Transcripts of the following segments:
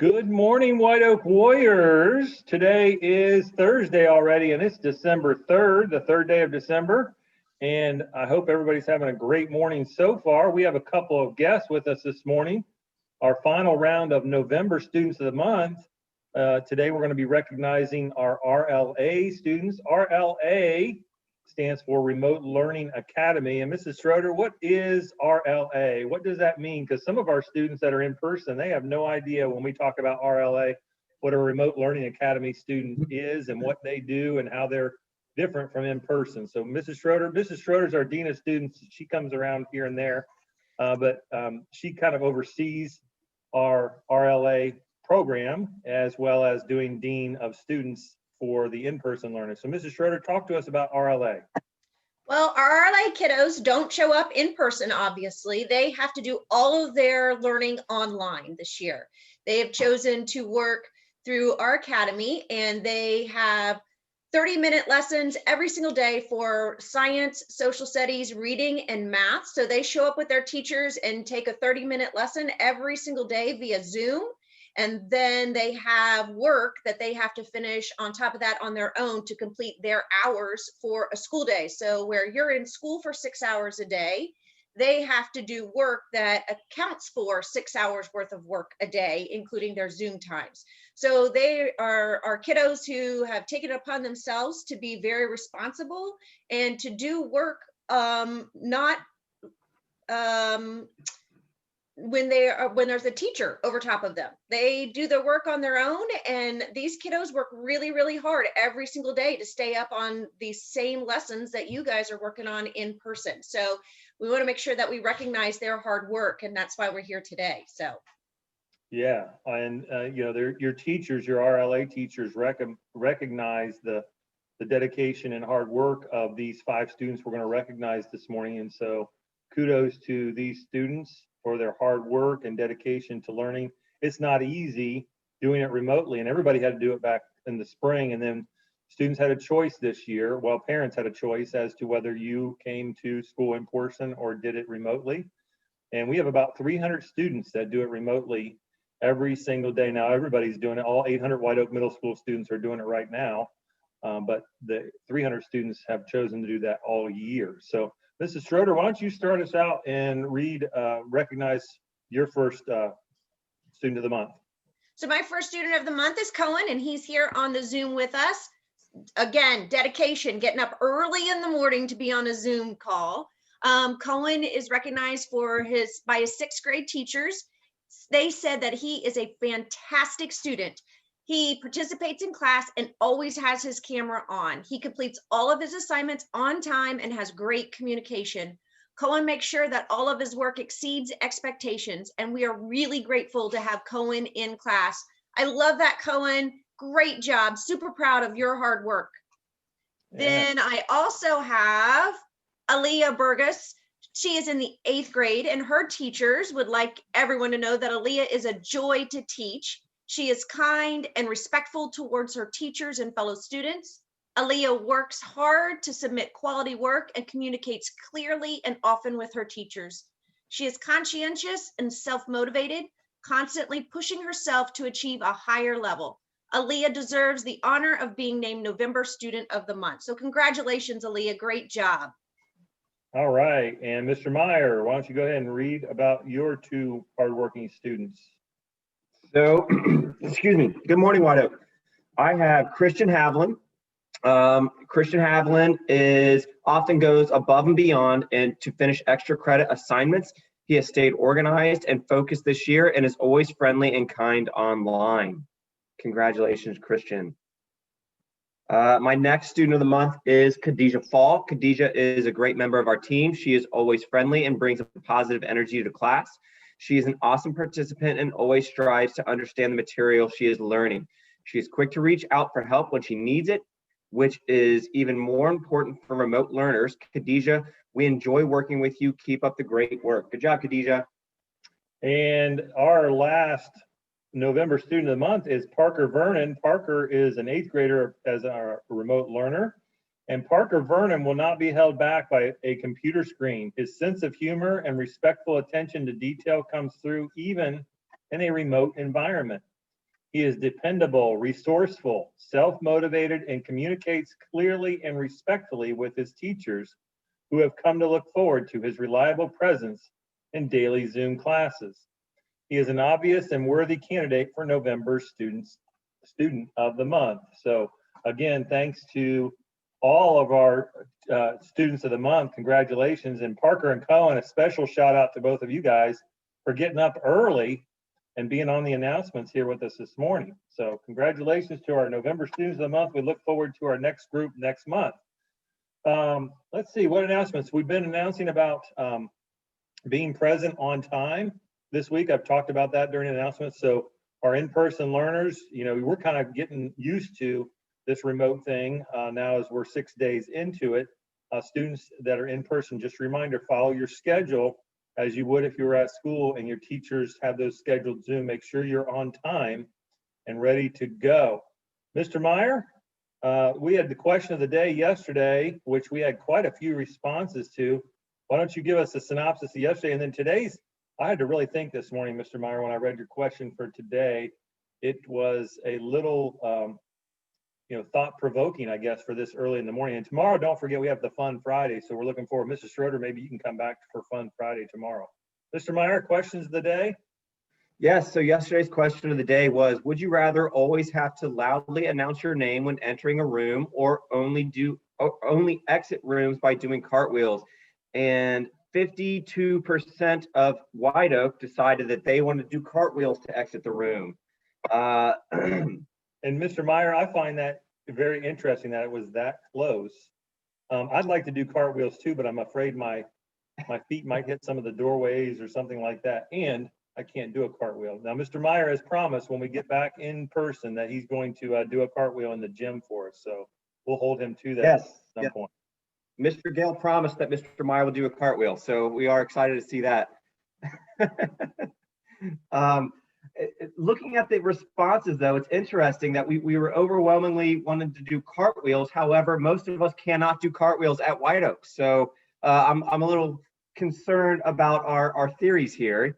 Good morning, White Oak Warriors. Today is Thursday already, and it's December 3rd, the third day of December. And I hope everybody's having a great morning so far. We have a couple of guests with us this morning. Our final round of November Students of the Month. Today, we're going to be recognizing our RLA students. RLA stands for Remote Learning Academy. And Mrs. Schroeder, what is RLA? What does that mean? Because some of our students that are in person, they have no idea when we talk about RLA, what a Remote Learning Academy student is and what they do and how they're different from in person. So Mrs. Schroeder's our Dean of Students. She comes around here and there, but she kind of oversees our RLA program as well as doing Dean of Students for the in-person learners. So Mrs. Schroeder, talk to us about RLA. Well, our RLA kiddos don't show up in person, obviously. They have to do all of their learning online this year. They have chosen to work through our academy, and they have 30-minute lessons every single day for science, social studies, reading, and math. So they show up with their teachers and take a 30-minute lesson every single day via Zoom. And then they have work that they have to finish on top of that on their own to complete their hours for a school day. So where you're in school for 6 hours a day, they have to do work that accounts for 6 hours worth of work a day, including their Zoom times. So they are our kiddos who have taken it upon themselves to be very responsible and to do work not when there's a teacher over top of them. They do their work on their own, and these kiddos work really, really hard every single day to stay up on these same lessons that you guys are working on in person. So we want to make sure that we recognize their hard work, and that's why we're here today. So yeah, and your teachers, your RLA teachers recognize the dedication and hard work of these 5 students we're going to recognize this morning. And so kudos to these students for their hard work and dedication to learning. It's not easy doing it remotely, and everybody had to do it back in the spring. And then students had a choice this year. Well, parents had a choice as to whether you came to school in person or did it remotely. And we have about 300 students that do it remotely every single day. Now, everybody's doing it. All 800 White Oak Middle School students are doing it right now. But the 300 students have chosen to do that all year. So Mrs. Schroeder, why don't you start us out and recognize your first student of the month. So my first student of the month is Cohen, and he's here on the Zoom with us. Again, dedication, getting up early in the morning to be on a Zoom call. Cohen is recognized by his 6th grade teachers. They said that he is a fantastic student. He participates in class and always has his camera on. He completes all of his assignments on time and has great communication. Cohen makes sure that all of his work exceeds expectations, and we are really grateful to have Cohen in class. I love that, Cohen. Great job. Super proud of your hard work. Yeah. Then I also have Aaliyah Burgess. She is in the 8th grade, and her teachers would like everyone to know that Aaliyah is a joy to teach. She is kind and respectful towards her teachers and fellow students. Aaliyah works hard to submit quality work and communicates clearly and often with her teachers. She is conscientious and self-motivated, constantly pushing herself to achieve a higher level. Aaliyah deserves the honor of being named November Student of the Month. So congratulations, Aaliyah, great job. All right, and Mr. Meyer, why don't you go ahead and read about your 2 hardworking students. So, excuse me. Good morning, White Oak. I have Christian Havlin. Christian Havlin often goes above and beyond and to finish extra credit assignments. He has stayed organized and focused this year and is always friendly and kind online. Congratulations, Christian. My next student of the month is Khadijah Fall. Khadijah is a great member of our team. She is always friendly and brings a positive energy to class. She is an awesome participant and always strives to understand the material she is learning. She is quick to reach out for help when she needs it, which is even more important for remote learners. Khadijah, we enjoy working with you. Keep up the great work. Good job, Khadijah. And our last November student of the month is Parker Vernon. Parker is an 8th grader as our remote learner. And Parker Vernon will not be held back by a computer screen. His sense of humor and respectful attention to detail comes through even in a remote environment. He is dependable, resourceful, self-motivated, and communicates clearly and respectfully with his teachers, who have come to look forward to his reliable presence in daily Zoom classes. He is an obvious and worthy candidate for November's Student of the Month. So again, thanks to all of our Students of the Month. Congratulations. And Parker and Cohen, a special shout out to both of you guys for getting up early and being on the announcements here with us this morning. So congratulations to our November Students of the Month. We look forward to our next group next month. Let's see, what announcements? We've been announcing about being present on time this week. I've talked about that during the announcements. So our in-person learners, you know, we're kind of getting used to this remote thing now as we're 6 days into it. Students that are in person, just a reminder, follow your schedule as you would if you were at school and your teachers have those scheduled Zoom. Make sure you're on time and ready to go. Mr. Meyer, we had the question of the day yesterday, which we had quite a few responses to. Why don't you give us a synopsis of yesterday? And then today's, I had to really think this morning, Mr. Meyer, when I read your question for today. It was a little, thought-provoking, I guess, for this early in the morning. And tomorrow, don't forget, we have the Fun Friday. So we're looking forward. Mrs. Schroeder, maybe you can come back for Fun Friday tomorrow. Mr. Meyer, questions of the day? Yes, so yesterday's question of the day was, would you rather always have to loudly announce your name when entering a room, or only exit rooms by doing cartwheels? And 52% of White Oak decided that they want to do cartwheels to exit the room. And Mr. Meyer, I find that very interesting that it was that close. I'd like to do cartwheels too, but I'm afraid my feet might hit some of the doorways or something like that, and I can't do a cartwheel. Now, Mr. Meyer has promised when we get back in person that he's going to do a cartwheel in the gym for us, so we'll hold him to that at some point. Mr. Gale promised that Mr. Meyer will do a cartwheel, so we are excited to see that. Looking at the responses, though, it's interesting that we were overwhelmingly wanting to do cartwheels. However, most of us cannot do cartwheels at White Oak. So I'm a little concerned about our theories here.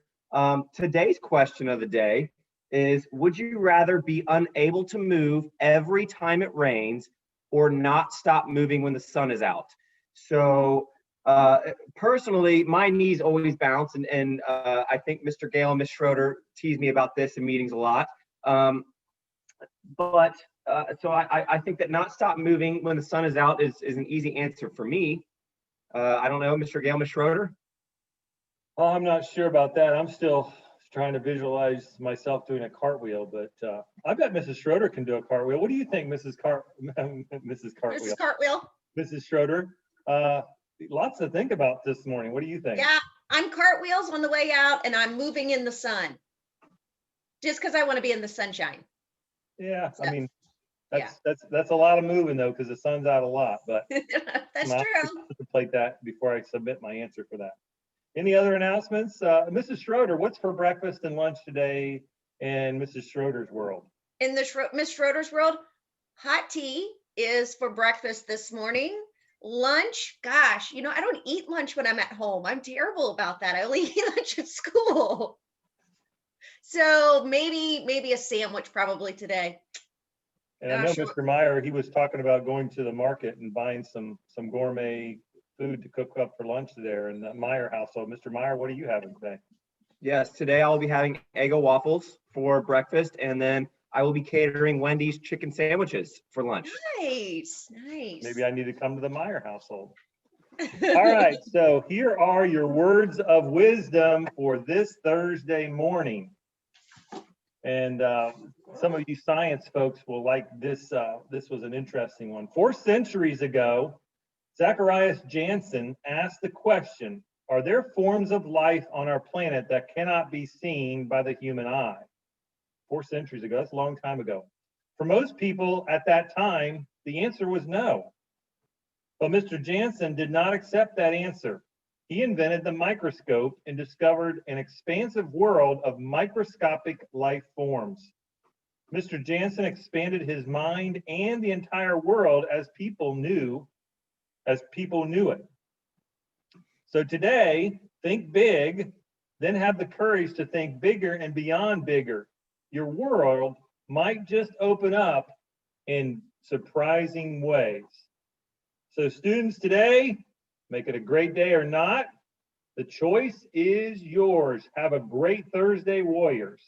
Today's question of the day is, would you rather be unable to move every time it rains or not stop moving when the sun is out? So personally, my knees always bounce, and I think Mr. Gale and Ms. Schroeder tease me about this in meetings a lot. So I think that not stop moving when the sun is out is an easy answer for me. I don't know, Mr. Gale, Ms. Schroeder? Oh, I'm not sure about that. I'm still trying to visualize myself doing a cartwheel, but I bet Mrs. Schroeder can do a cartwheel. What do you think, Mrs. Cartwheel? Mrs. Cartwheel. Mrs. Schroeder, lots to think about this morning. What do you think? Yeah, I'm cartwheels on the way out, and I'm moving in the sun. Just because I want to be in the sunshine. Yeah, So, I mean, that's a lot of moving though, because the sun's out a lot. But That's I'll true. contemplate that before I submit my answer for that. Any other announcements? Mrs. Schroeder, what's for breakfast and lunch today in Mrs. Schroeder's world? In the Miss Schroeder's world, hot tea is for breakfast this morning. Lunch, gosh, I don't eat lunch when I'm at home. I'm terrible about that. I only eat lunch at school. So maybe a sandwich probably today. And I know Mr. Meyer, he was talking about going to the market and buying some gourmet food to cook up for lunch there in the Meyer household. Mr. Meyer, what are you having today? Yes, today I'll be having Eggo waffles for breakfast, and then I will be catering Wendy's chicken sandwiches for lunch. Nice. Maybe I need to come to the Meyer household. All right, so here are your words of wisdom for this Thursday morning. And some of you science folks will like this. This was an interesting one. 4 centuries ago, Zacharias Jansen asked the question, are there forms of life on our planet that cannot be seen by the human eye? 4 centuries ago, that's a long time ago. For most people at that time, the answer was no. But Mr. Jansen did not accept that answer. He invented the microscope and discovered an expansive world of microscopic life forms. Mr. Jansen expanded his mind and the entire world as people knew it. So today, think big, then have the courage to think bigger and beyond bigger. Your world might just open up in surprising ways. So students today, make it a great day or not, the choice is yours. Have a great Thursday, Warriors.